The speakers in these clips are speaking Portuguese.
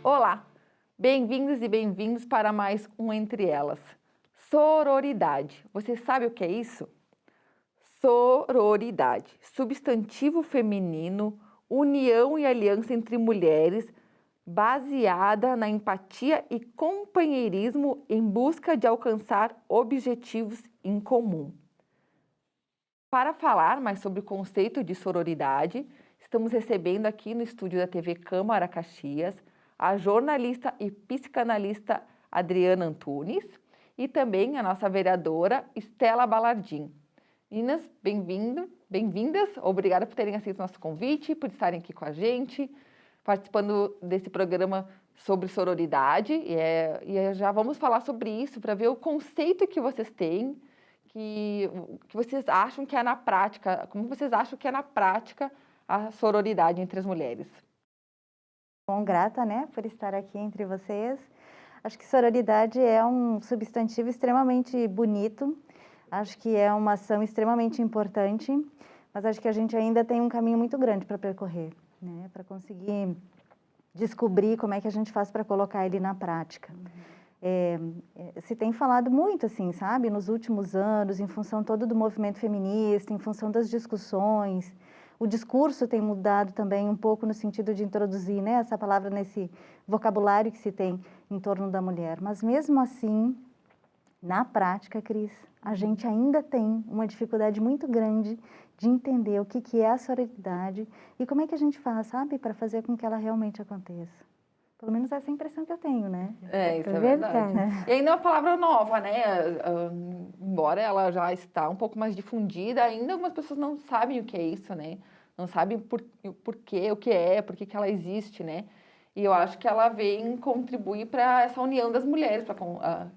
Olá, bem-vindos e bem-vindos para mais um Entre Elas. Sororidade. Você sabe o que é isso? Sororidade, substantivo feminino, união e aliança entre mulheres, baseada na empatia e companheirismo em busca de alcançar objetivos em comum. Para falar mais sobre o conceito de sororidade, estamos recebendo aqui no estúdio da TV Câmara Caxias a jornalista e psicanalista Adriana Antunes e também a nossa vereadora Estela Balardim. Meninas, bem-vindas, obrigada por terem aceito o nosso convite, por estarem aqui com a gente, participando desse programa sobre sororidade. E já vamos falar sobre isso para ver o conceito que vocês têm, que vocês acham que é na prática, como vocês acham que é na prática a sororidade entre as mulheres. Bom, grata, né, por estar aqui entre vocês. Acho que sororidade é um substantivo extremamente bonito, acho que é uma ação extremamente importante, mas acho que a gente ainda tem um caminho muito grande para percorrer, né, para conseguir descobrir como é que a gente faz para colocar ele na prática. Se tem falado muito, assim, sabe, nos últimos anos, em função todo do movimento feminista, em função das discussões. O discurso tem mudado também um pouco no sentido de introduzir, né, essa palavra nesse vocabulário que se tem em torno da mulher. Mas mesmo assim, na prática, Cris, a gente ainda tem uma dificuldade muito grande de entender o que é a sororidade e como é que a gente faz, sabe, para fazer com que ela realmente aconteça. Pelo menos essa é a impressão que eu tenho, né? Isso é verdade. E ainda é uma palavra nova, né? Embora ela já está um pouco mais difundida, ainda algumas pessoas não sabem o que é isso, né? Não sabem por quê, o que é, por que ela existe, né? E eu acho que ela vem contribuir para essa união das mulheres, para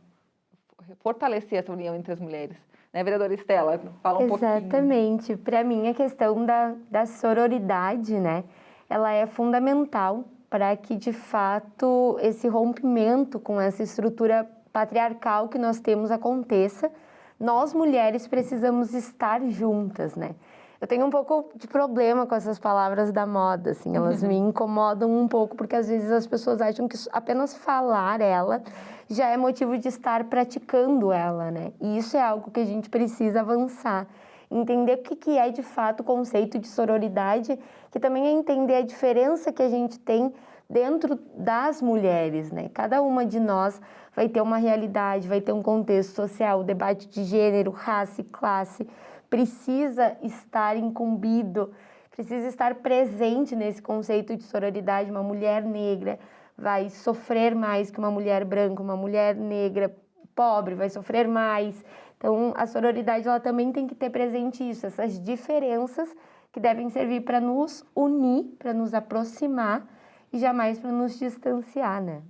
fortalecer essa união entre as mulheres. Né, vereadora Estela? Fala um pouquinho. Exatamente. Para mim, a questão da sororidade, né? Ela é fundamental para que, de fato, esse rompimento com essa estrutura patriarcal que nós temos aconteça. Nós, mulheres, precisamos estar juntas, né? Eu tenho um pouco de problema com essas palavras da moda, assim, elas me incomodam um pouco, porque às vezes as pessoas acham que apenas falar ela já é motivo de estar praticando ela, né? E isso é algo que a gente precisa avançar. Entender o que é de fato o conceito de sororidade, que também é entender a diferença que a gente tem dentro das mulheres, né? Cada uma de nós vai ter uma realidade, vai ter um contexto social, debate de gênero, raça e classe, precisa estar incumbido, precisa estar presente nesse conceito de sororidade. Uma mulher negra vai sofrer mais que uma mulher branca, uma mulher negra pobre vai sofrer mais. Então, a sororidade ela também tem que ter presente isso, essas diferenças que devem servir para nos unir, para nos aproximar e jamais para nos distanciar, né?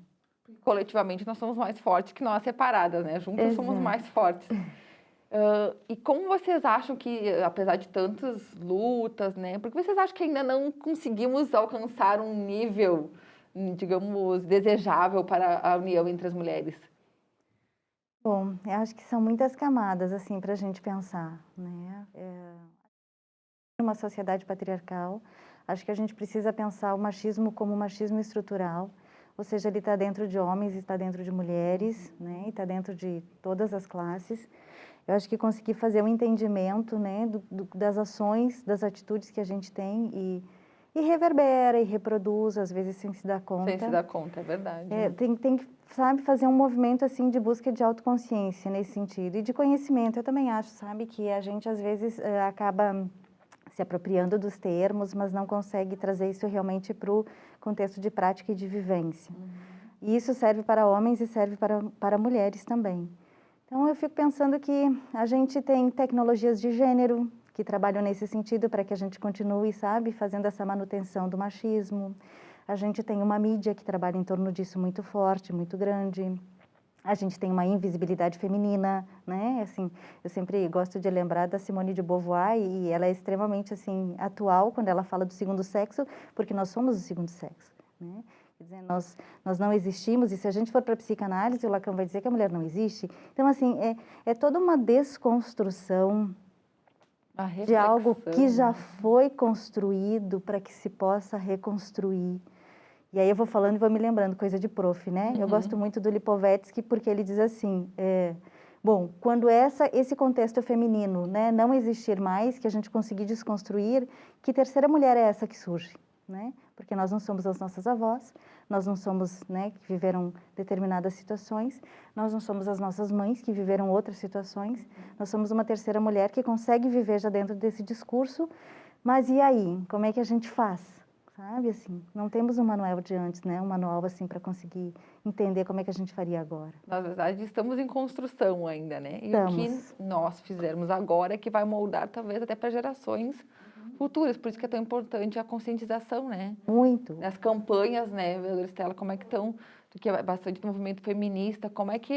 Coletivamente, nós somos mais fortes que nós separadas, né? Juntas somos mais fortes. E como vocês acham que, apesar de tantas lutas, né? Porque vocês acham que ainda não conseguimos alcançar um nível, digamos, desejável para a união entre as mulheres? Bom, eu acho que são muitas camadas, assim, para a gente pensar, né? Uma sociedade patriarcal, acho que a gente precisa pensar o machismo como machismo estrutural, ou seja, ele está dentro de homens, está dentro de mulheres, né? E está dentro de todas as classes. Eu acho que conseguir fazer um entendimento, né, das ações, das atitudes que a gente tem e reverbera e reproduz, às vezes sem se dar conta. Sem se dar conta, é verdade. Tem que, sabe, fazer um movimento, assim, de busca de autoconsciência nesse sentido e de conhecimento. Eu também acho, sabe, que a gente, às vezes, acaba se apropriando dos termos, mas não consegue trazer isso realmente para o contexto de prática e de vivência. E isso serve para homens e serve para mulheres também. Então, eu fico pensando que a gente tem tecnologias de gênero que trabalham nesse sentido para que a gente continue, sabe, fazendo essa manutenção do machismo. A gente tem uma mídia que trabalha em torno disso muito forte, muito grande. A gente tem uma invisibilidade feminina, né? Assim, eu sempre gosto de lembrar da Simone de Beauvoir e ela é extremamente, assim, atual quando ela fala do segundo sexo, porque nós somos o segundo sexo, né? Quer dizer, nós não existimos, e se a gente for para a psicanálise, o Lacan vai dizer que a mulher não existe. Então, assim, é toda uma desconstrução de algo que já foi construído para que se possa reconstruir. E aí eu vou falando e vou me lembrando, coisa de prof, né? Eu gosto muito do Lipovetsky porque ele diz assim, bom, quando esse contexto feminino, né, não existir mais, que a gente conseguir desconstruir, que terceira mulher é essa que surge, né? Porque nós não somos as nossas avós, nós não somos, né, que viveram determinadas situações, nós não somos as nossas mães que viveram outras situações, nós somos uma terceira mulher que consegue viver já dentro desse discurso, mas e aí? Como é que a gente faz? Sabe, assim, não temos um manual de antes, né? Um manual, assim, para conseguir entender como é que a gente faria agora. Na verdade, estamos em construção ainda, né? E o Estamos. que nós fizermos agora é que vai moldar, talvez, até para gerações futuras. Por isso que é tão importante a conscientização, né? Muito. As campanhas, né, vereadora Estela, como é que estão, que é bastante do movimento feminista, como é que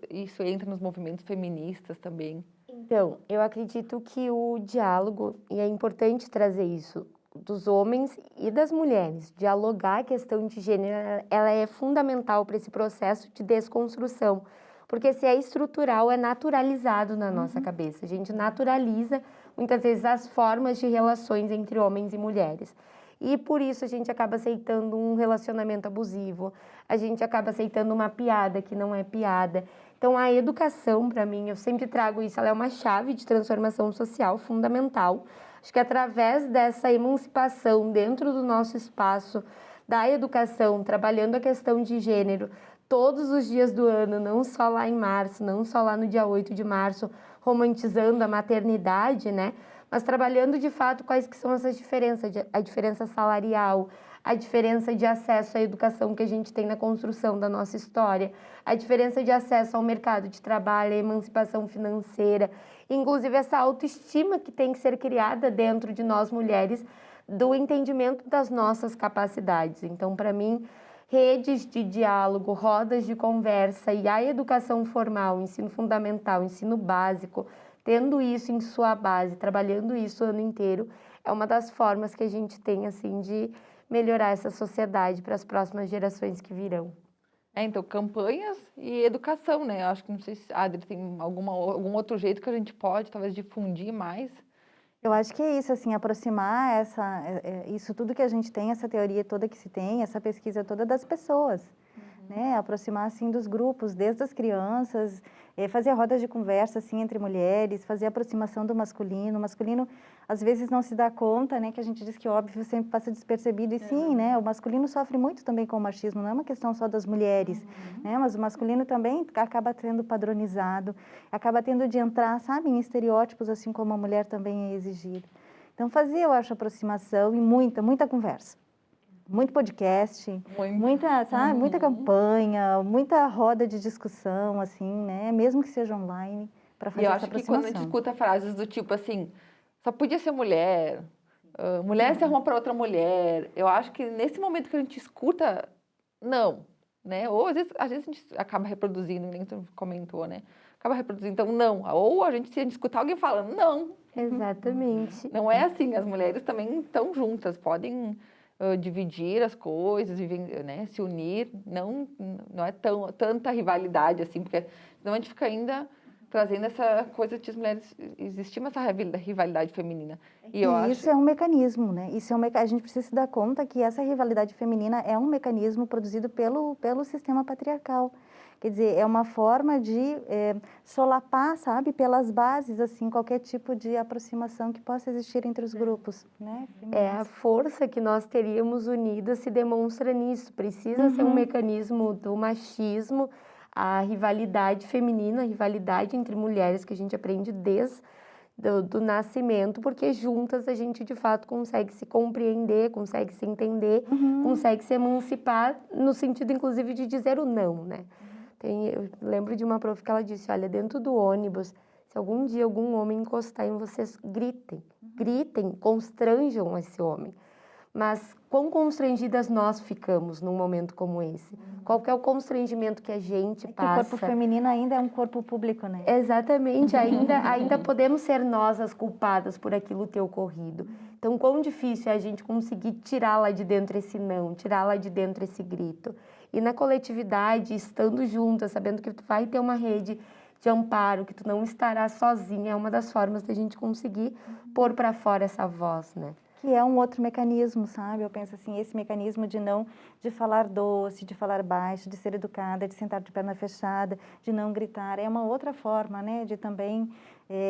isso entra nos movimentos feministas também? Então, eu acredito que o diálogo, e é importante trazer isso, dos homens e das mulheres, dialogar a questão de gênero, ela é fundamental para esse processo de desconstrução, porque se é estrutural, é naturalizado na nossa cabeça. A gente naturaliza, muitas vezes, as formas de relações entre homens e mulheres. E por isso a gente acaba aceitando um relacionamento abusivo, a gente acaba aceitando uma piada que não é piada. Então, a educação, para mim, eu sempre trago isso, ela é uma chave de transformação social fundamental. Acho que através dessa emancipação dentro do nosso espaço da educação, trabalhando a questão de gênero todos os dias do ano, não só lá em março, não só lá no dia 8 de março, romantizando a maternidade, né? Mas trabalhando de fato quais que são essas diferenças, a diferença salarial, a diferença de acesso à educação que a gente tem na construção da nossa história, a diferença de acesso ao mercado de trabalho, a emancipação financeira, inclusive essa autoestima que tem que ser criada dentro de nós mulheres, do entendimento das nossas capacidades. Então, para mim, redes de diálogo, rodas de conversa e a educação formal, ensino fundamental, ensino básico, tendo isso em sua base, trabalhando isso o ano inteiro, é uma das formas que a gente tem, assim, de melhorar essa sociedade para as próximas gerações que virão. Então, campanhas e educação, né? Eu acho que, não sei se a Adri tem algum outro jeito que a gente pode, talvez, difundir mais. Eu acho que é isso, assim, aproximar isso tudo que a gente tem, essa teoria toda que se tem, essa pesquisa toda das pessoas, né? Aproximar, assim, dos grupos, desde as crianças, fazer rodas de conversa, assim, entre mulheres, fazer a aproximação do masculino. O masculino, às vezes, não se dá conta, né? Que a gente diz que, óbvio, sempre passa despercebido. E sim, né? O masculino sofre muito também com o machismo. Não é uma questão só das mulheres, né? Mas o masculino também acaba sendo padronizado, acaba tendo de entrar, sabe, em estereótipos, assim como a mulher também é exigida. Então, fazer, eu acho, aproximação e muita conversa. Muito podcast, muita, sabe, muita campanha, muita roda de discussão, assim, né? Mesmo que seja online, para fazer essa aproximação. E eu acho que quando a gente escuta frases do tipo assim, só podia ser mulher, mulher se arruma para outra mulher, eu acho que nesse momento que a gente escuta, não, né? Ou às vezes a gente acaba reproduzindo, nem tu comentou, né? Acaba reproduzindo, então não. Ou se a gente escutar alguém falando, não. Exatamente. Não é assim, as mulheres também estão juntas, podem dividir as coisas, né, se unir, não é tanta rivalidade assim, porque senão a gente fica ainda trazendo essa coisa de as mulheres, existe essa rivalidade feminina. E isso é um mecanismo, né? A gente precisa se dar conta que essa rivalidade feminina é um mecanismo produzido pelo sistema patriarcal. Quer dizer, é uma forma de solapar, sabe, pelas bases, assim, qualquer tipo de aproximação que possa existir entre os grupos, né? A força que nós teríamos unidas se demonstra nisso. Precisa ser um mecanismo do machismo, a rivalidade feminina, a rivalidade entre mulheres que a gente aprende desde do nascimento, porque juntas a gente, de fato, consegue se compreender, consegue se entender, consegue se emancipar, no sentido, inclusive, de dizer o não, né? Eu lembro de uma prof que ela disse, olha, dentro do ônibus, se algum dia algum homem encostar em vocês, gritem, constranjam esse homem. Mas quão constrangidas nós ficamos num momento como esse? Qual que é o constrangimento que a gente passa? O corpo feminino ainda é um corpo público, né? Exatamente, ainda podemos ser nós as culpadas por aquilo ter ocorrido. Então, quão difícil é a gente conseguir tirar lá de dentro esse não, tirar lá de dentro esse grito. E na coletividade, estando juntas, sabendo que tu vai ter uma rede de amparo, que tu não estará sozinha, é uma das formas da gente conseguir pôr para fora essa voz, né? que é um outro mecanismo, sabe? Eu penso assim, esse mecanismo de falar doce, de falar baixo, de ser educada, de sentar de perna fechada, de não gritar, é uma outra forma, né? De também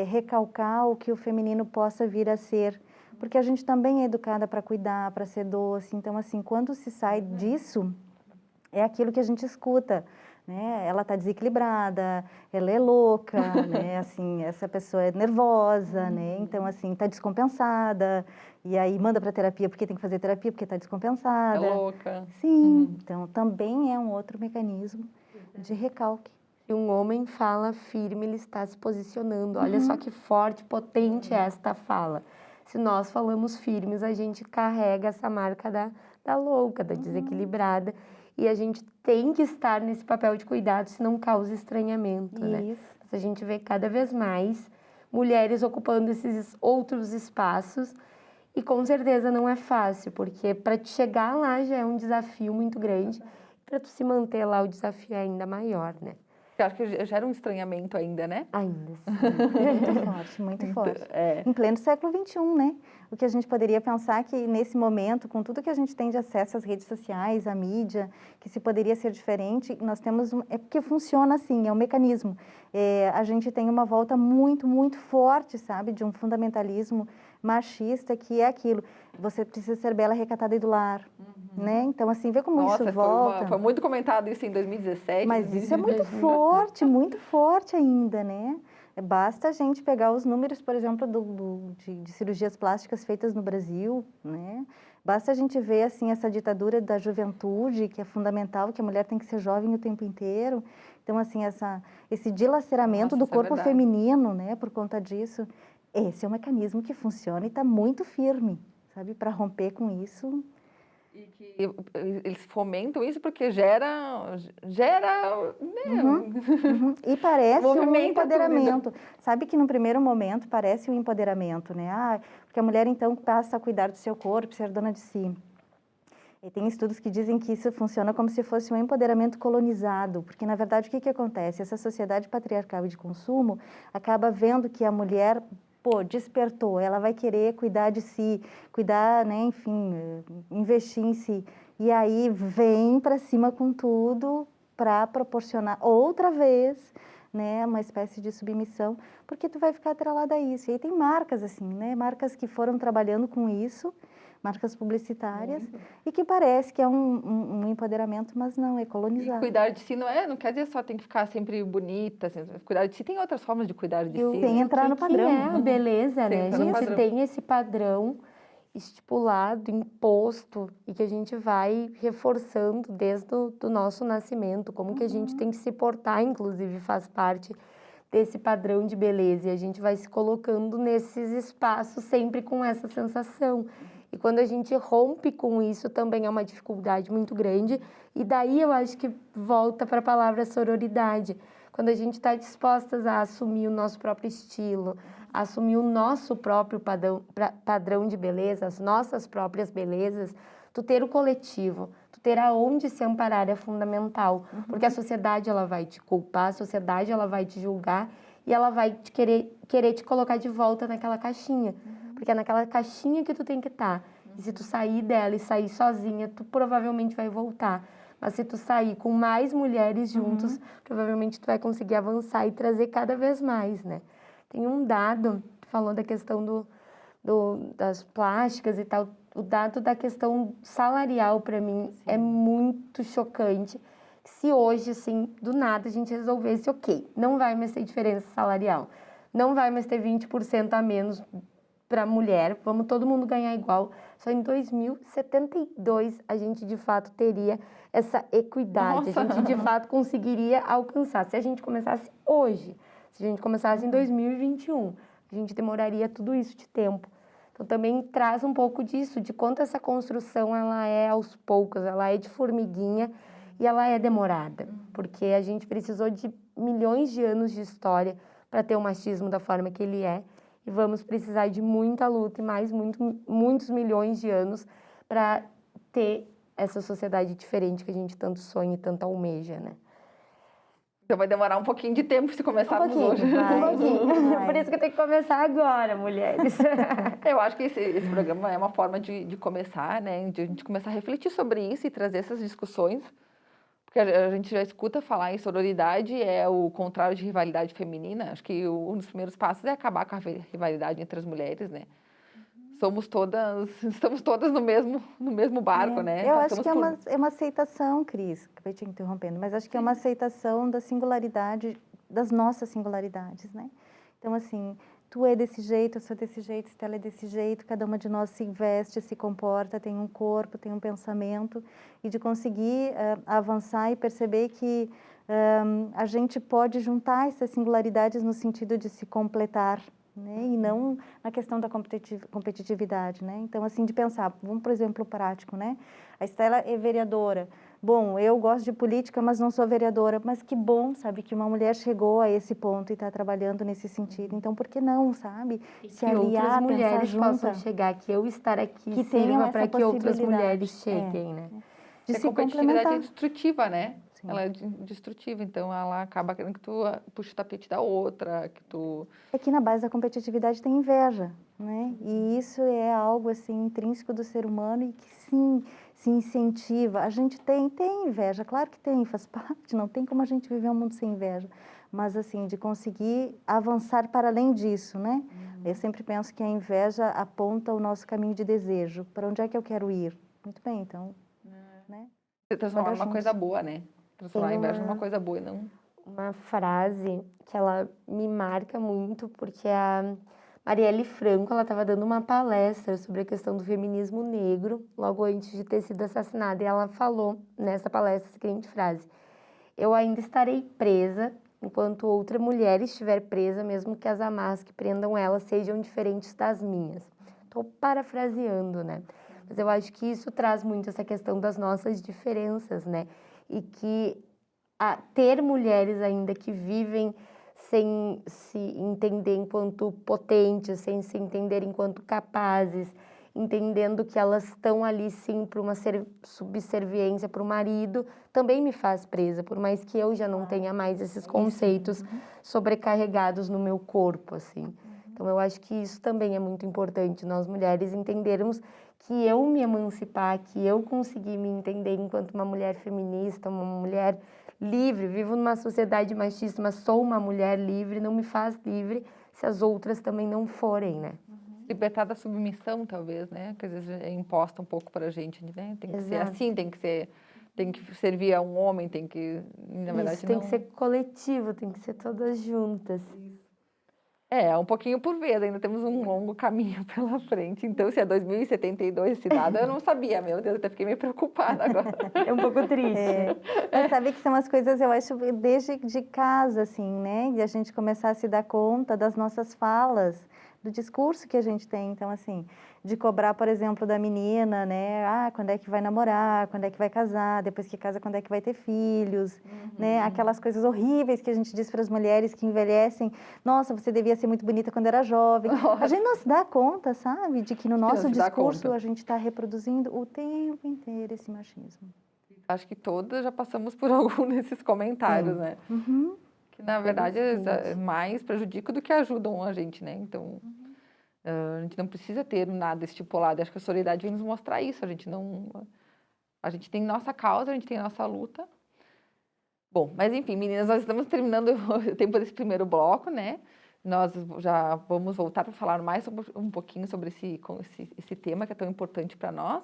recalcar o que o feminino possa vir a ser, porque a gente também é educada para cuidar, para ser doce, então assim, quando se sai disso, é aquilo que a gente escuta, né? Ela está desequilibrada, ela é louca, né? Assim, essa pessoa é nervosa, né? Então, assim, está descompensada, e aí manda para terapia porque tem que fazer terapia porque está descompensada. É louca. Sim, então também é um outro mecanismo de recalque. Se um homem fala firme, ele está se posicionando. Olha só que forte, potente é esta fala. Se nós falamos firmes, a gente carrega essa marca da louca, da desequilibrada. E a gente tem que estar nesse papel de cuidado, senão causa estranhamento, né? Isso. A gente vê cada vez mais mulheres ocupando esses outros espaços e com certeza não é fácil, porque para te chegar lá já é um desafio muito grande. Para tu se manter lá, o desafio é ainda maior, né? Eu acho que gera um estranhamento ainda, né? Ainda assim. Muito forte, muito forte. É. Em pleno século XXI, né? O que a gente poderia pensar que nesse momento, com tudo que a gente tem de acesso às redes sociais, à mídia, que se poderia ser diferente, nós temos é porque funciona assim, é um mecanismo. A gente tem uma volta muito, muito forte, sabe, de um fundamentalismo machista que é aquilo. Você precisa ser bela, recatada e do lar, né? Então assim, vê como Nossa, isso volta. foi muito comentado isso em 2017. Mas isso é muito forte ainda, né? Basta a gente pegar os números, por exemplo, de cirurgias plásticas feitas no Brasil, né? Basta a gente ver, assim, essa ditadura da juventude, que é fundamental, que a mulher tem que ser jovem o tempo inteiro. Então, assim, esse dilaceramento do corpo feminino, né, por conta disso, esse é um mecanismo que funciona e está muito firme, sabe? Para romper com isso. E que eles fomentam isso porque gera né? E parece um Movimenta empoderamento. Sabe que no primeiro momento parece um empoderamento, né? Porque a mulher então passa a cuidar do seu corpo, ser dona de si. E tem estudos que dizem que isso funciona como se fosse um empoderamento colonizado, porque na verdade o que acontece? Essa sociedade patriarcal e de consumo acaba vendo que a mulher despertou, ela vai querer cuidar de si, cuidar, né, enfim, investir em si. E aí vem para cima com tudo para proporcionar outra vez, né, uma espécie de submissão, porque tu vai ficar atrelada a isso. E aí tem marcas assim, né, marcas que foram trabalhando com isso, marcas publicitárias, e que parece que é um empoderamento, mas não, é colonizado. E cuidar de si não quer dizer só tem que ficar sempre bonita, assim, cuidar de si tem outras formas de cuidar de si. Sem entrar no padrão. Que é a beleza, né? A gente padrão. tem esse padrão estipulado, imposto, e que a gente vai reforçando desde o do nosso nascimento, como que a gente tem que se portar, inclusive faz parte desse padrão de beleza, e a gente vai se colocando nesses espaços sempre com essa sensação. E quando a gente rompe com isso, também é uma dificuldade muito grande. E daí eu acho que volta para a palavra sororidade. Quando a gente está dispostas a assumir o nosso próprio estilo, a assumir o nosso próprio padrão de beleza, as nossas próprias belezas, tu ter o coletivo, tu ter aonde se amparar é fundamental. Porque a sociedade ela vai te culpar, a sociedade ela vai te julgar e ela vai te querer te colocar de volta naquela caixinha. Porque é naquela caixinha que tu tem que estar. E se tu sair dela e sair sozinha, tu provavelmente vai voltar. Mas se tu sair com mais mulheres juntos, provavelmente tu vai conseguir avançar e trazer cada vez mais, né? Tem um dado, tu falou da questão das plásticas e tal, o dado da questão salarial para mim é muito chocante. Se hoje, assim, do nada a gente resolvesse, ok, não vai mais ter diferença salarial, não vai mais ter 20% a menos para mulher, vamos todo mundo ganhar igual. Só em 2072 a gente de fato teria essa equidade, Nossa. a gente de fato conseguiria alcançar. Se a gente começasse hoje, se a gente começasse em 2021, a gente demoraria tudo isso de tempo. Então também traz um pouco disso, de quanto essa construção ela é aos poucos, ela é de formiguinha e ela é demorada, porque a gente precisou de milhões de anos de história para ter o machismo da forma que ele é. E vamos precisar de muita luta e mais muitos milhões de anos para ter essa sociedade diferente que a gente tanto sonha e tanto almeja, né? Então vai demorar um pouquinho de tempo se começarmos hoje. vai. Por isso que tem que começar agora, mulheres. Eu acho que esse programa é uma forma de começar, né? De a gente começar a refletir sobre isso e trazer essas discussões. Porque a gente já escuta falar em sororidade, é o contrário de rivalidade feminina. Acho que um dos primeiros passos é acabar com a rivalidade entre as mulheres, né? Estamos todas no mesmo barco, né? Eu acho que é Passamos uma aceitação, Cris, acabei te interrompendo, mas acho que é uma aceitação da singularidade, das nossas singularidades, né? Então, assim, tu é desse jeito, eu sou desse jeito, Estela é desse jeito, cada uma de nós se veste, se comporta, tem um corpo, tem um pensamento, e de conseguir avançar e perceber que a gente pode juntar essas singularidades no sentido de se completar, né? E não na questão da competitividade, né? Então, assim, de pensar, vamos por exemplo prático, né? A Estela é vereadora. Bom, eu gosto de política, mas não sou vereadora. Mas que bom, sabe, que uma mulher chegou a esse ponto e está trabalhando nesse sentido. Então, por que não, sabe? Se aliar, outras mulheres pensar possam junta, chegar, que eu estar aqui que tenham sirva para essa que outras possibilidade. mulheres cheguem, né? De a se competitividade complementar. é destrutiva, né? Sim. Ela é destrutiva, então ela acaba querendo que tu puxe o tapete da outra, que tu... É que na base da competitividade tem inveja, né? E isso é algo, assim, intrínseco do ser humano e que, sim, se incentiva. A gente tem inveja, claro que tem, faz parte, não tem como a gente viver um mundo sem inveja. Mas, assim, de conseguir avançar para além disso, né? Eu sempre penso que a inveja aponta o nosso caminho de desejo. Para onde é que eu quero ir? Muito bem, então, né? Você transformar numa juntos. coisa boa, né? Transformar a Tem inveja numa coisa boa e não... Uma frase que ela me marca muito, porque a Marielle Franco, ela estava dando uma palestra sobre a questão do feminismo negro, logo antes de ter sido assassinada, e ela falou nessa palestra a seguinte frase: eu ainda estarei presa enquanto outra mulher estiver presa, mesmo que as amarras que prendam ela sejam diferentes das minhas. Estou parafraseando, né? Mas eu acho que isso traz muito essa questão das nossas diferenças, né? E que ter mulheres ainda que vivem sem se entender enquanto potentes, sem se entender enquanto capazes, entendendo que elas estão ali sim para uma subserviência para o marido, também me faz presa, por mais que eu já não tenha mais esses conceitos sobrecarregados no meu corpo, assim. Então, eu acho que isso também é muito importante, nós mulheres entendermos que eu me emancipar, que eu conseguir me entender enquanto uma mulher feminista, uma mulher livre, vivo numa sociedade machista, mas sou uma mulher livre, não me faz livre se as outras também não forem, né? Libertar da submissão, talvez, né? Que às vezes é imposta um pouco pra gente, né? Tem que ser assim, tem que servir a um homem, tem que, na verdade, isso tem que ser coletivo, tem que ser todas juntas. É, um pouquinho por vez, ainda temos um longo caminho pela frente. Então, se é 2072 esse dado, eu não sabia, meu Deus, até fiquei meio preocupada agora. É um pouco triste. Mas sabe que são as coisas, eu acho, desde de casa, assim, né? De a gente começar a se dar conta das nossas falas, do discurso que a gente tem. Então, assim, de cobrar, por exemplo, da menina, né? Ah, quando é que vai namorar, quando é que vai casar, depois que casa, quando é que vai ter filhos, né? Aquelas coisas horríveis que a gente diz para as mulheres que envelhecem. Nossa, você devia ser muito bonita quando era jovem. A gente não se dá conta, sabe? De que no nosso discurso a gente está reproduzindo o tempo inteiro esse machismo. Acho que todas já passamos por algum desses comentários, né? Que, na verdade, é mais prejudicam do que ajudam a gente, né? Então, a gente não precisa ter nada estipulado. Acho que a solidariedade vem nos mostrar isso. A gente tem nossa causa, a gente tem nossa luta. Bom, mas enfim, meninas, nós estamos terminando o tempo desse primeiro bloco, né? Nós já vamos voltar para falar mais um pouquinho sobre esse tema que é tão importante para nós.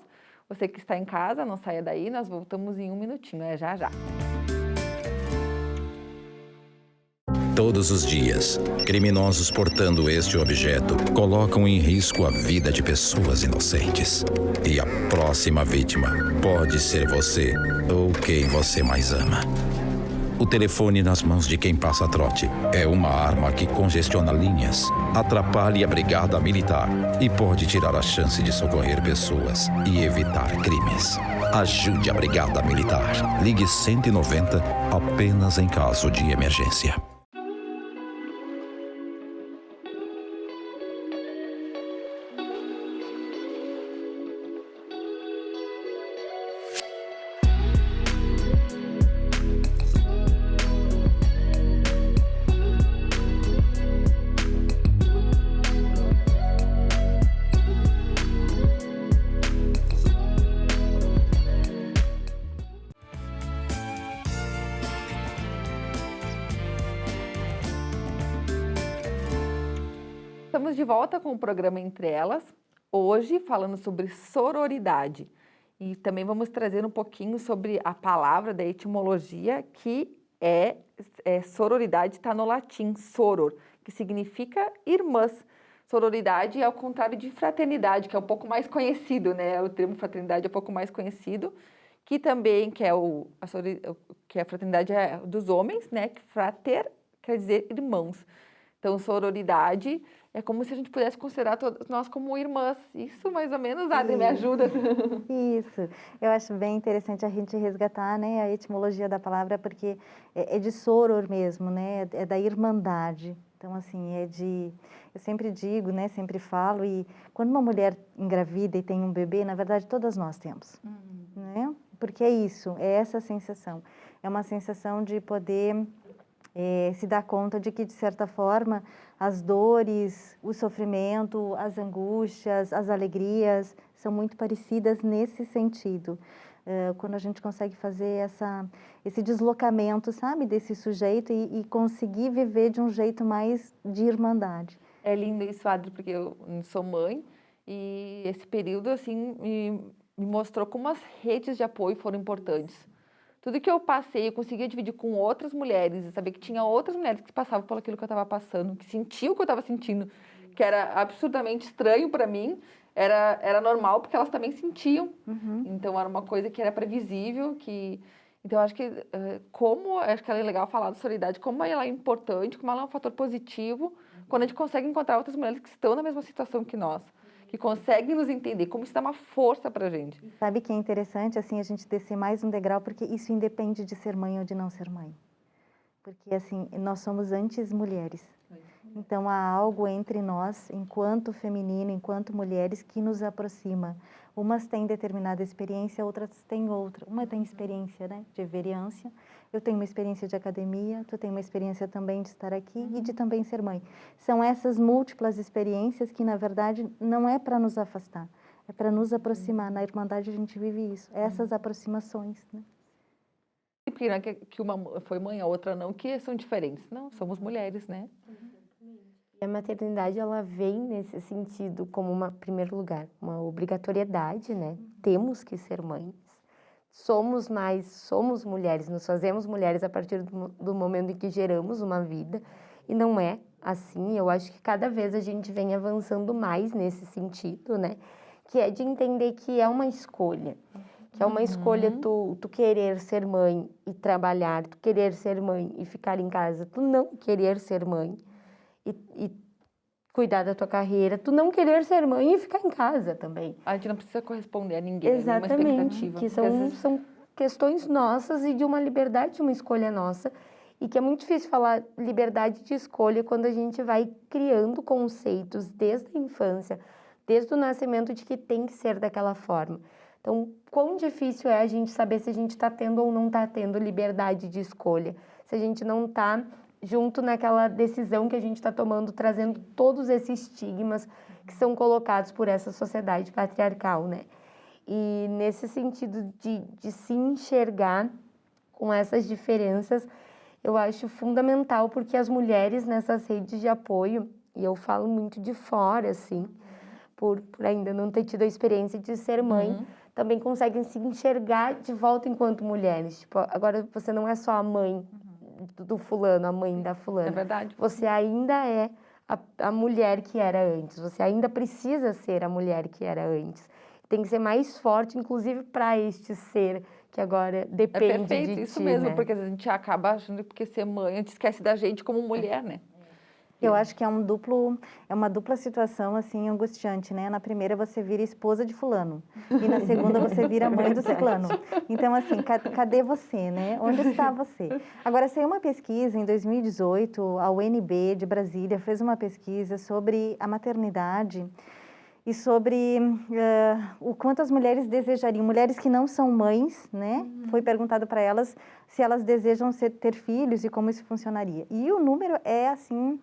Você que está em casa, não saia daí, nós voltamos em um minutinho, já já. Todos os dias, criminosos portando este objeto colocam em risco a vida de pessoas inocentes. E a próxima vítima pode ser você ou quem você mais ama. O telefone nas mãos de quem passa trote é uma arma que congestiona linhas, atrapalha a brigada militar e pode tirar a chance de socorrer pessoas e evitar crimes. Ajude a brigada militar. Ligue 190 apenas em caso de emergência. de volta com o programa Entre Elas, hoje falando sobre sororidade. E também vamos trazer um pouquinho sobre a palavra da etimologia, que sororidade, está no latim, soror, que significa irmãs. Sororidade é ao contrário de fraternidade, que é um pouco mais conhecido, né? O termo fraternidade é um pouco mais conhecido, que também que a fraternidade é dos homens, né? Que frater quer dizer irmãos. Então, sororidade é como se a gente pudesse considerar todas nós como irmãs. Isso, mais ou menos, Adri, me ajuda. Isso, eu acho bem interessante a gente resgatar, né, a etimologia da palavra, porque é de soror mesmo, né, é da irmandade. Então, assim, eu sempre digo, né, sempre falo, e quando uma mulher engravida e tem um bebê, na verdade, todas nós temos, né? Porque é isso, é essa sensação. É uma sensação de poder se dar conta de que, de certa forma, as dores, o sofrimento, as angústias, as alegrias são muito parecidas nesse sentido. Quando a gente consegue fazer esse deslocamento, sabe, desse sujeito e conseguir viver de um jeito mais de irmandade. É lindo isso, Adri, porque eu sou mãe e esse período, assim, me mostrou como as redes de apoio foram importantes. Tudo que eu passei, eu conseguia dividir com outras mulheres e saber que tinha outras mulheres que passavam por aquilo que eu estava passando, que sentiam o que eu estava sentindo, que era absurdamente estranho para mim, era normal porque elas também sentiam. Então era uma coisa que era previsível, então acho que acho que é legal falar da solidariedade, como ela é importante, como ela é um fator positivo, quando a gente consegue encontrar outras mulheres que estão na mesma situação que nós, que conseguem nos entender, como isso dá uma força pra gente. Sabe que é interessante, assim, a gente descer mais um degrau, porque isso independe de ser mãe ou de não ser mãe. Porque, assim, nós somos antes mulheres. Então, há algo entre nós, enquanto feminino, enquanto mulheres, que nos aproxima. Umas têm determinada experiência, outras têm outra. Uma tem experiência, né, de veriância, eu tenho uma experiência de academia, tu tem uma experiência também de estar aqui e de também ser mãe. São essas múltiplas experiências que, na verdade, não é para nos afastar, é para nos aproximar. Na Irmandade a gente vive isso, essas aproximações, né? Porque não é que uma foi mãe, a outra não, que são diferentes. Não, somos mulheres, né? E a maternidade, ela vem nesse sentido como primeiro lugar, uma obrigatoriedade, né? Temos que ser mães. Somos mulheres, nos fazemos mulheres a partir do momento em que geramos uma vida. E não é assim, eu acho que cada vez a gente vem avançando mais nesse sentido, né? Que é de entender que é uma escolha. Que é uma escolha tu querer ser mãe e trabalhar, tu querer ser mãe e ficar em casa, tu não querer ser mãe e cuidar da tua carreira, tu não querer ser mãe e ficar em casa também. A gente não precisa corresponder a ninguém, exatamente, a nenhuma expectativa. Que são questões nossas e de uma liberdade, uma escolha nossa. E que é muito difícil falar liberdade de escolha quando a gente vai criando conceitos desde a infância, desde o nascimento, de que tem que ser daquela forma. Então, quão difícil é a gente saber se a gente está tendo ou não está tendo liberdade de escolha, se a gente não está junto naquela decisão que a gente está tomando, trazendo todos esses estigmas que são colocados por essa sociedade patriarcal, né? E nesse sentido de se enxergar com essas diferenças, eu acho fundamental, porque as mulheres nessas redes de apoio, e eu falo muito de fora, assim, por ainda não ter tido a experiência de ser mãe, também conseguem se enxergar de volta enquanto mulheres. Tipo, agora você não é só a mãe do fulano, a mãe da fulana. É verdade. Você ainda é a mulher que era antes. Você ainda precisa ser a mulher que era antes. Tem que ser mais forte, inclusive, para este ser que agora depende de ti. É perfeito, isso mesmo, né? Porque a gente acaba achando que ser mãe, a gente esquece da gente como mulher, né? Eu acho que é uma dupla situação, assim, angustiante, né? Na primeira você vira esposa de fulano e na segunda você vira mãe do ciclano. Então, assim, cadê você, né? Onde está você? Agora, saiu uma pesquisa em 2018, a UNB de Brasília fez uma pesquisa sobre a maternidade e sobre o quanto as mulheres desejariam, mulheres que não são mães, né? Foi perguntado para elas se elas desejam ter filhos e como isso funcionaria. E o número é, assim,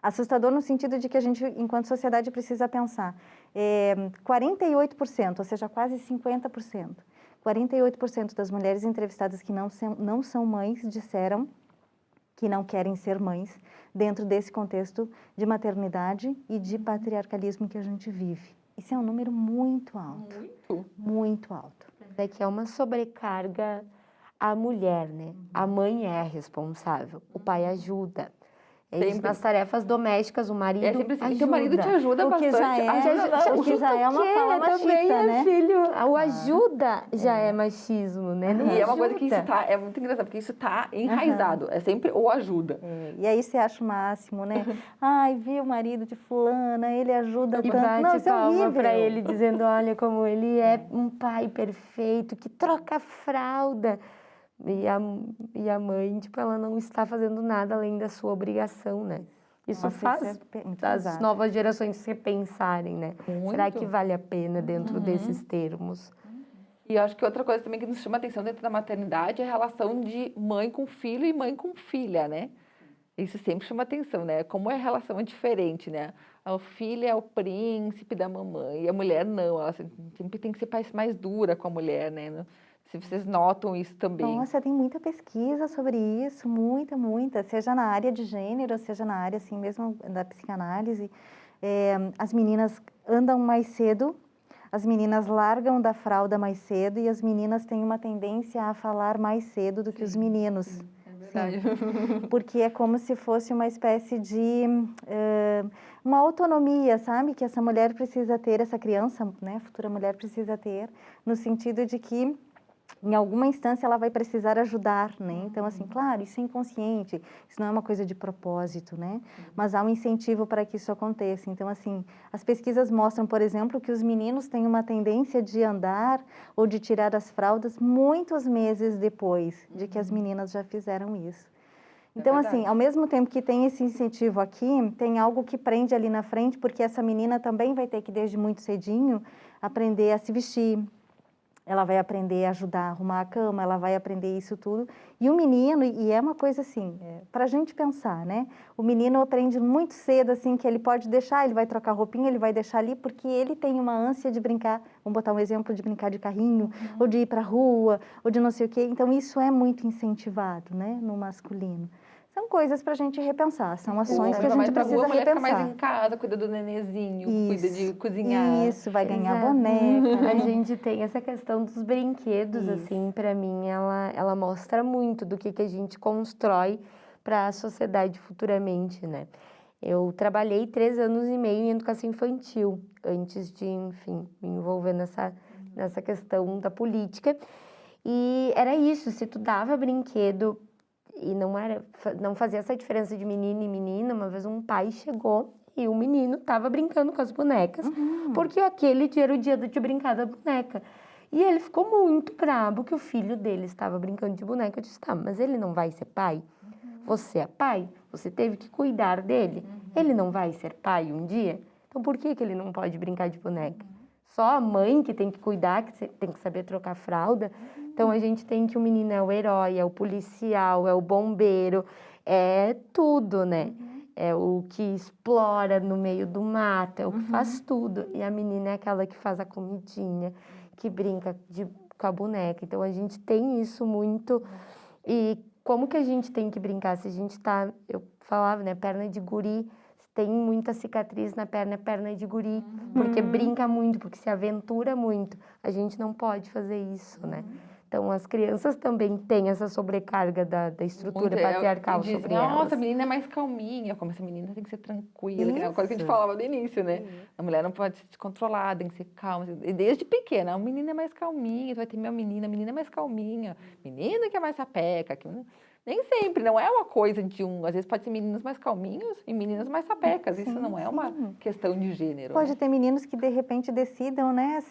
assustador no sentido de que a gente, enquanto sociedade, precisa pensar. 48%, ou seja, quase 50%. 48% das mulheres entrevistadas que não são mães disseram que não querem ser mães dentro desse contexto de maternidade e de patriarcalismo que a gente vive. Isso é um número muito alto. Muito alto. É que é uma sobrecarga à mulher, né? A mãe é a responsável, o pai ajuda. É isso, Sempre. nas tarefas domésticas, o marido É sempre assim, ajuda. teu marido te ajuda O que bastante. já é- Ajuda- o que já é uma fala machista, também é né? filho. O ajuda já é machismo, né? Não E é uma coisa que ajuda. isso tá, é muito engraçado, porque isso tá enraizado. É sempre ou ajuda. E aí você acha o máximo, né? Ai, viu o marido de fulana, ele ajuda E tanto. Não, bate isso é palma horrível. pra ele, dizendo, olha como ele é um pai perfeito, que troca fralda. E a mãe, tipo, ela não está fazendo nada além da sua obrigação, né? Isso Nossa, faz isso é muito as pesado. novas gerações se repensarem, né? Muito. Será que vale a pena dentro desses termos? E eu acho que outra coisa também que nos chama atenção dentro da maternidade é a relação de mãe com filho e mãe com filha, né? Isso sempre chama atenção, né? Como a relação é diferente, né? O filho é o príncipe da mamãe e a mulher não. Ela sempre tem que ser mais dura com a mulher, né? Se vocês notam isso também. Nossa, tem muita pesquisa sobre isso, muita, seja na área de gênero, seja na área, assim, mesmo da psicanálise. As meninas andam mais cedo, as meninas largam da fralda mais cedo e as meninas têm uma tendência a falar mais cedo do que os meninos. É verdade. Porque é como se fosse uma espécie de uma autonomia, sabe? Que essa mulher precisa ter, essa criança, né, futura mulher precisa ter, no sentido de que em alguma instância ela vai precisar ajudar, né? Então, assim, claro, isso é inconsciente, isso não é uma coisa de propósito, né? Mas há um incentivo para que isso aconteça. Então, assim, as pesquisas mostram, por exemplo, que os meninos têm uma tendência de andar ou de tirar as fraldas muitos meses depois de que as meninas já fizeram isso. Então, assim, ao mesmo tempo que tem esse incentivo aqui, tem algo que prende ali na frente, porque essa menina também vai ter que, desde muito cedinho, aprender a se vestir. Ela vai aprender a ajudar a arrumar a cama, ela vai aprender isso tudo. E o menino, e é uma coisa assim, para a gente pensar, né? O menino aprende muito cedo, assim, que ele pode deixar, ele vai trocar roupinha, ele vai deixar ali, porque ele tem uma ânsia de brincar. Vamos botar um exemplo de brincar de carrinho, ou de ir para a rua, ou de não sei o quê. Então, isso é muito incentivado, né, no masculino. São coisas para a gente repensar, são ações que a gente precisa A mulher fica mais repensar. em casa, cuida do nenezinho, cuida de Isso, cozinhar. Isso, vai ganhar Exato. boneca. A gente tem essa questão dos brinquedos, assim, para mim, ela mostra muito do que a gente constrói para a sociedade futuramente, né? Eu trabalhei 3 anos e meio em educação infantil, antes de, enfim, me envolver nessa questão da política. E era isso, se tu dava brinquedo e não fazia essa diferença de menino e menina, uma vez um pai chegou e o menino estava brincando com as bonecas, porque aquele dia era o dia de brincar da boneca. E ele ficou muito bravo que o filho dele estava brincando de boneca. Eu disse, tá, mas ele não vai ser pai? Você é pai, você teve que cuidar dele. Ele não vai ser pai um dia? Então por que ele não pode brincar de boneca? Só a mãe que tem que cuidar, que tem que saber trocar fralda. Então a gente tem que o menino é o herói, é o policial, é o bombeiro, é tudo, né? É o que explora no meio do mato, é o que faz tudo. E a menina é aquela que faz a comidinha, que brinca com a boneca. Então a gente tem isso muito. E como que a gente tem que brincar? Se a gente tá, eu falava, né, perna de guri, tem muita cicatriz na perna, é perna de guri, porque brinca muito, porque se aventura muito. A gente não pode fazer isso, né? Então, as crianças também têm essa sobrecarga da estrutura patriarcal dizem, sobre nossa, elas. a menina é mais calminha, como essa menina tem que ser tranquila, que é uma coisa que a gente falava no início, né? A mulher não pode se controlar, tem que ser calma. E desde pequena, a menina é mais calminha, tu vai ter minha menina, a menina é mais calminha, menina que é mais sapeca. Nem sempre, não é uma coisa de às vezes pode ser meninos mais calminhos e meninas mais sapecas, isso não é uma questão de gênero. Pode né? ter meninos que de repente decidam, né,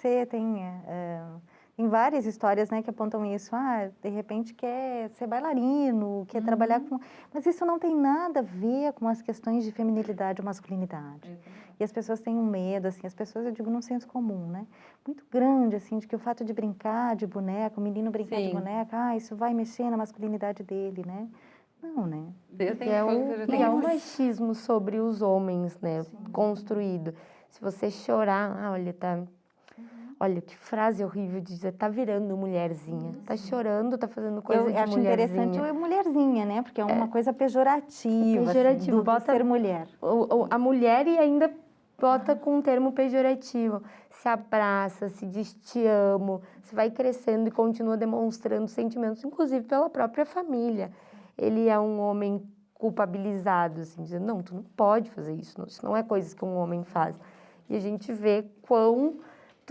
tem várias histórias, né, que apontam isso. De repente quer ser bailarino, quer trabalhar com... Mas isso não tem nada a ver com as questões de feminilidade ou masculinidade. E as pessoas têm um medo, assim, as pessoas, eu digo, num senso comum, né? Muito grande, assim, de que o fato de brincar de boneca, o menino brincar de boneca, isso vai mexer na masculinidade dele, né? Não, né? Desde E a é infância já tem um isso. machismo sobre os homens, né? Construído. Se você chorar, olha, Olha, que frase horrível de dizer, tá virando mulherzinha. Tá chorando, tá fazendo coisa de mulherzinha. Eu acho interessante o mulherzinha, né? Porque é uma coisa pejorativa, Pejorativo, assim, do bota ser mulher. a mulher e ainda bota com um termo pejorativo. Se abraça, se diz te amo, se vai crescendo e continua demonstrando sentimentos, inclusive pela própria família. Ele é um homem culpabilizado, assim, dizendo, não, tu não pode fazer isso não é coisa que um homem faz. E a gente vê quanto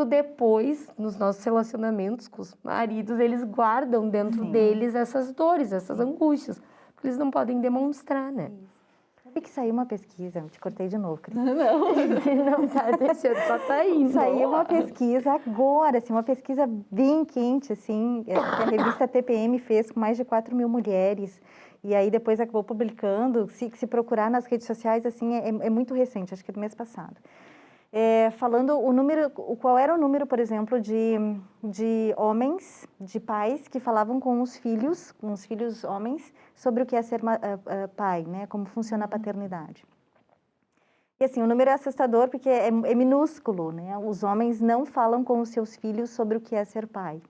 depois, nos nossos relacionamentos com os maridos, eles guardam dentro deles essas dores, essas angústias, porque eles não podem demonstrar, né? Sabe que saiu uma pesquisa, te cortei de novo, Cris. Não tá deixando, só tá indo. Saiu uma pesquisa agora, assim, uma pesquisa bem quente, assim, que a revista TPM fez com mais de 4 mil mulheres. E aí depois acabou publicando, se procurar nas redes sociais, assim, é muito recente, acho que é do mês passado. Falando o número, qual era o número, por exemplo, de homens, de pais que falavam com os filhos homens, sobre o que é ser pai, né? Como funciona a paternidade. E assim, o número é assustador porque é minúsculo, né? Os homens não falam com os seus filhos sobre o que é ser pai.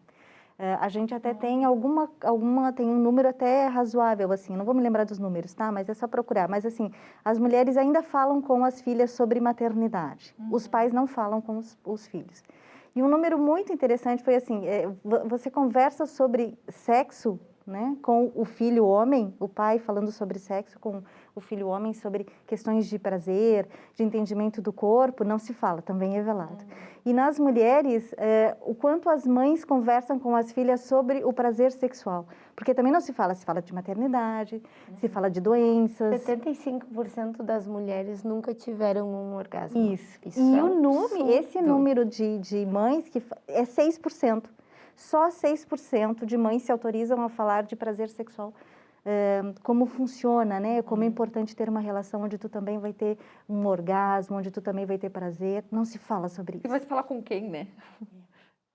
A gente até tem tem um número até razoável, assim, não vou me lembrar dos números, tá? Mas é só procurar. Mas, assim, as mulheres ainda falam com as filhas sobre maternidade. Os pais não falam com os filhos. E um número muito interessante foi assim, você conversa sobre sexo, né, com o filho homem, o pai falando sobre sexo com o filho homem, sobre questões de prazer, de entendimento do corpo, não se fala, também é velado. E nas mulheres, o quanto as mães conversam com as filhas sobre o prazer sexual, porque também não se fala de maternidade, se fala de doenças. 75% das mulheres nunca tiveram um orgasmo. Isso e é esse número de mães que é 6%. Só 6% de mães se autorizam a falar de prazer sexual, como funciona, né? Como é importante ter uma relação onde tu também vai ter um orgasmo, onde tu também vai ter prazer. Não se fala sobre isso. E vai se falar com quem, né?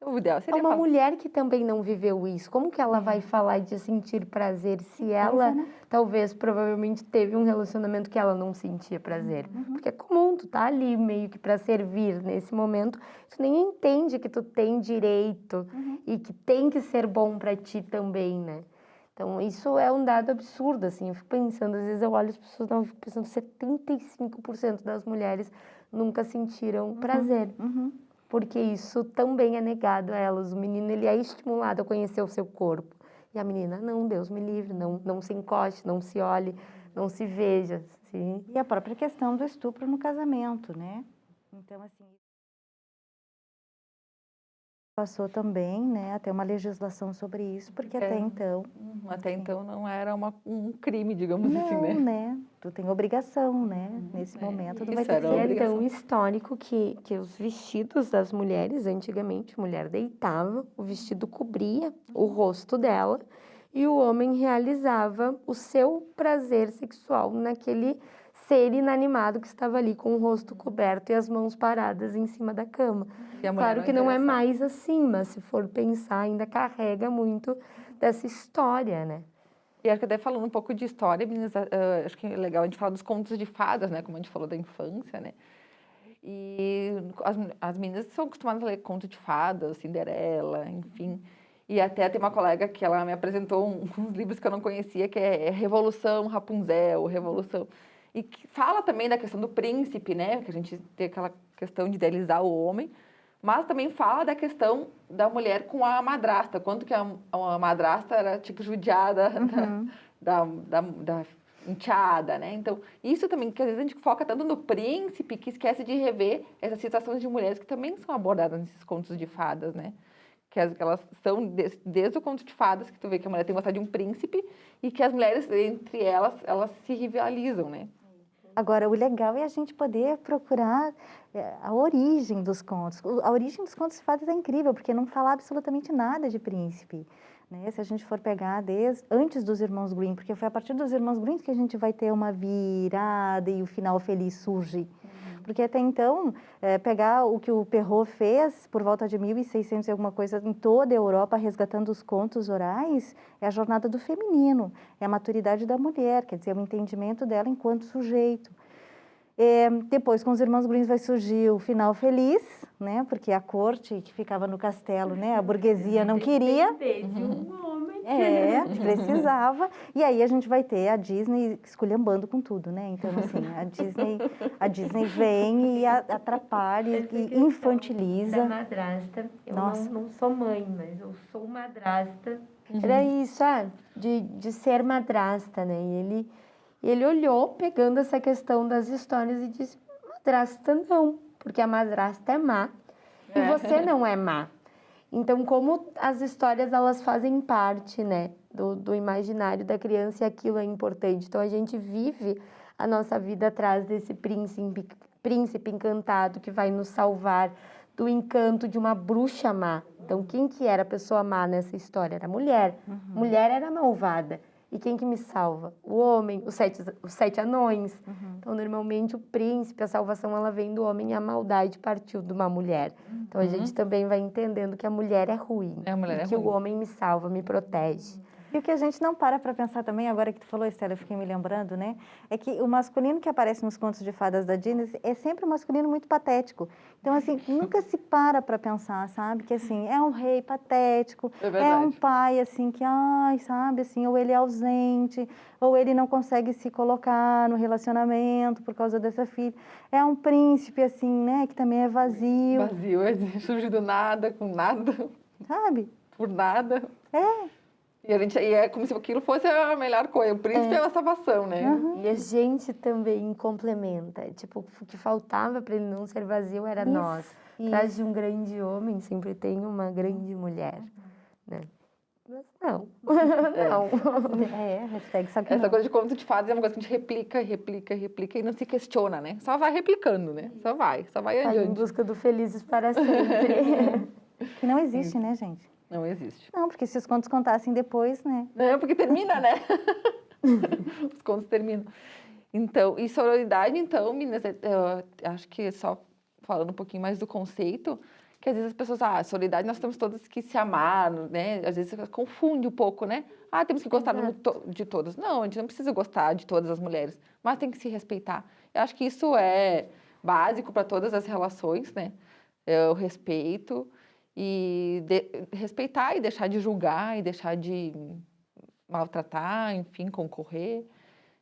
O ideal seria uma mulher que também não viveu isso, como que ela vai falar de sentir prazer se ela, talvez, provavelmente teve um relacionamento que ela não sentia prazer? Porque é comum, tu tá ali meio que para servir nesse momento, tu nem entende que tu tem direito e que tem que ser bom para ti também, né? Então, isso é um dado absurdo, assim, eu fico pensando, às vezes eu olho as pessoas, não, eu fico pensando, 75% das mulheres nunca sentiram prazer. Porque isso também é negado a elas. O menino, ele é estimulado a conhecer o seu corpo. E a menina, não, Deus me livre, não se encoste, não se olhe, não se veja. Assim. E a própria questão do estupro no casamento, né? Então, assim... Passou também, né, a ter uma legislação sobre isso, porque até então... Até então não era um crime, digamos assim, né? Não, né? Tu tem obrigação, né? Nesse momento, tu vai ter que ser. É tão histórico que os vestidos das mulheres, antigamente, a mulher deitava, o vestido cobria o rosto dela e o homem realizava o seu prazer sexual naquele ser inanimado que estava ali com o rosto coberto e as mãos paradas em cima da cama. Claro que não é mais assim, mas se for pensar, ainda carrega muito dessa história, né? E acho que até falando um pouco de história, meninas, acho que é legal a gente falar dos contos de fadas, né? Como a gente falou da infância, né? E as meninas são acostumadas a ler conto de fadas, Cinderela, enfim. E até tem uma colega que ela me apresentou uns livros que eu não conhecia, que é Revolução, Rapunzel, Revolução. E que fala também da questão do príncipe, né? Que a gente tem aquela questão de idealizar o homem. Mas também fala da questão da mulher com a madrasta. Quanto que a madrasta era, tipo, judiada da enteada, né? Então, isso também, que às vezes a gente foca tanto no príncipe que esquece de rever essas situações de mulheres que também são abordadas nesses contos de fadas, né? Que elas são, desde o conto de fadas, que tu vê que a mulher tem que gostar de um príncipe e que as mulheres, entre elas se rivalizam, né? Agora, o legal é a gente poder procurar a origem dos contos. A origem dos contos de fadas é incrível, porque não fala absolutamente nada de príncipe. Né? Se a gente for pegar antes dos Irmãos Grimm, porque foi a partir dos Irmãos Grimm que a gente vai ter uma virada e o final feliz surge. Porque até então, pegar o que o Perrault fez por volta de 1600 e alguma coisa em toda a Europa, resgatando os contos orais, é a jornada do feminino, é a maturidade da mulher, quer dizer, o entendimento dela enquanto sujeito. Depois, com os irmãos Grimm vai surgir o final feliz, né? Porque a corte que ficava no castelo, né? A burguesia não queria. De um homem. Precisava. E aí a gente vai ter a Disney esculhambando com tudo, né? Então, assim, a Disney vem e atrapalha e infantiliza. Da madrasta. Eu não sou mãe, mas eu sou madrasta. Era isso, de ser madrasta, né? E ele olhou, pegando essa questão das histórias e disse, madrasta não, porque a madrasta é má e você não é má. Então, como as histórias, elas fazem parte, né, do imaginário da criança e aquilo é importante. Então, a gente vive a nossa vida atrás desse príncipe encantado que vai nos salvar do encanto de uma bruxa má. Então, quem que era a pessoa má nessa história? Era a mulher. Mulher era malvada. E quem que me salva? O homem, os sete anões. Então, normalmente, o príncipe, a salvação, ela vem do homem e a maldade partiu de uma mulher. Então, a gente também vai entendendo que a mulher é ruim. Que o homem me salva, me protege. E o que a gente não para pensar também, agora que tu falou, Estela, eu fiquei me lembrando, né? É que o masculino que aparece nos contos de fadas da Disney é sempre um masculino muito patético. Então, assim, nunca se para pensar, sabe? Que, assim, é um rei patético, é um pai, assim, que, sabe, assim, ou ele é ausente, ou ele não consegue se colocar no relacionamento por causa dessa filha. É um príncipe, assim, né? Que também é vazio. Vazio, surge do nada, com nada. Sabe? Por nada. E E é como se aquilo fosse a melhor coisa. O príncipe é a salvação, né? E a gente também complementa. Tipo, o que faltava para ele não ser vazio era nós. Atrás de um grande homem sempre tem uma grande mulher, né? Mas não. Hashtag só que Essa coisa de conto de fadas é uma coisa que a gente replica e não se questiona, né? Só vai replicando, né? Só vai adiante. Em busca do felizes para sempre. Que não existe, né, gente? Não existe. Não, porque se os contos contassem depois, né? Não, porque termina, né? Os contos terminam. Então, e sororidade, então, meninas, eu acho que só falando um pouquinho mais do conceito, que às vezes as pessoas, sororidade, nós temos todas que se amar, né? Às vezes confunde um pouco, né? Temos que gostar de todas. Não, a gente não precisa gostar de todas as mulheres, mas tem que se respeitar. Eu acho que isso é básico para todas as relações, né? O respeito. E respeitar e deixar de julgar e deixar de maltratar, enfim, concorrer.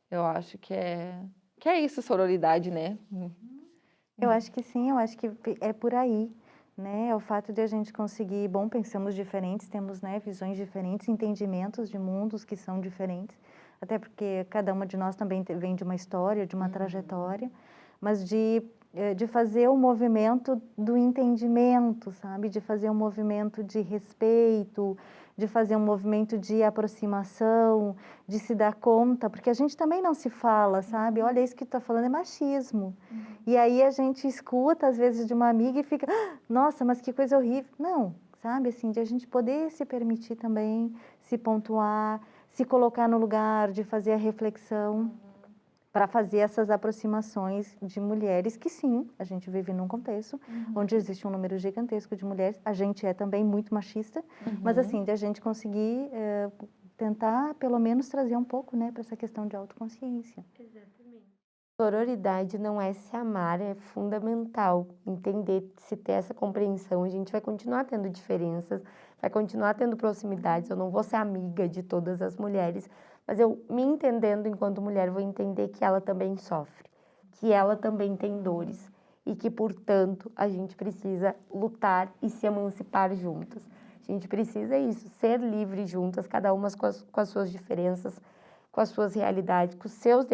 Eu acho que é isso, sororidade, né? Eu acho que sim, eu acho que é por aí, né? É o fato de a gente conseguir, pensamos diferentes, temos, né, visões diferentes, entendimentos de mundos que são diferentes, até porque cada uma de nós também vem de uma história, de uma trajetória, mas de fazer o movimento do entendimento, sabe? De fazer um movimento de respeito, de fazer um movimento de aproximação, de se dar conta, porque a gente também não se fala, sabe? Olha, isso que tu tá falando é machismo. E aí a gente escuta, às vezes, de uma amiga e fica, nossa, mas que coisa horrível. Não, sabe? Assim, de a gente poder se permitir também, se pontuar, se colocar no lugar, de fazer a reflexão, para fazer essas aproximações de mulheres que, sim, a gente vive num contexto onde existe um número gigantesco de mulheres. A gente é também muito machista, mas, assim, de a gente conseguir tentar, pelo menos, trazer um pouco, né, para essa questão de autoconsciência. Exatamente. Sororidade não é se amar, é fundamental entender, se ter essa compreensão. A gente vai continuar tendo diferenças, vai continuar tendo proximidades. Eu não vou ser amiga de todas as mulheres, mas eu, me entendendo enquanto mulher, vou entender que ela também sofre, que ela também tem dores e que, portanto, a gente precisa lutar e se emancipar juntas. A gente precisa ser livre juntas, cada uma com as suas diferenças, com as suas realidades, com os seus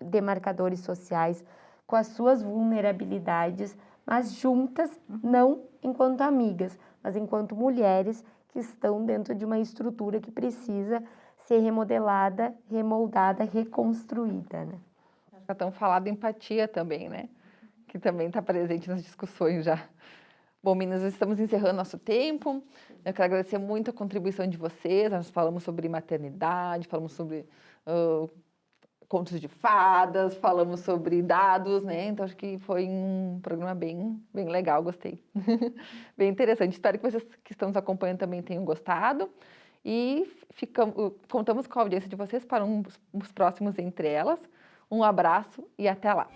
demarcadores sociais, com as suas vulnerabilidades, mas juntas, não enquanto amigas, mas enquanto mulheres que estão dentro de uma estrutura que precisa ser remodelada, remoldada, reconstruída, né? Já estão falando de empatia também, né? Que também está presente nas discussões já. Bom, meninas, estamos encerrando nosso tempo. Eu quero agradecer muito a contribuição de vocês. Nós falamos sobre maternidade, falamos sobre contos de fadas, falamos sobre dados, né? Então, acho que foi um programa bem legal, gostei. Bem interessante. Espero que vocês que estão nos acompanhando também tenham gostado. E contamos com a audiência de vocês para os próximos Entre Elas. Um abraço e até lá!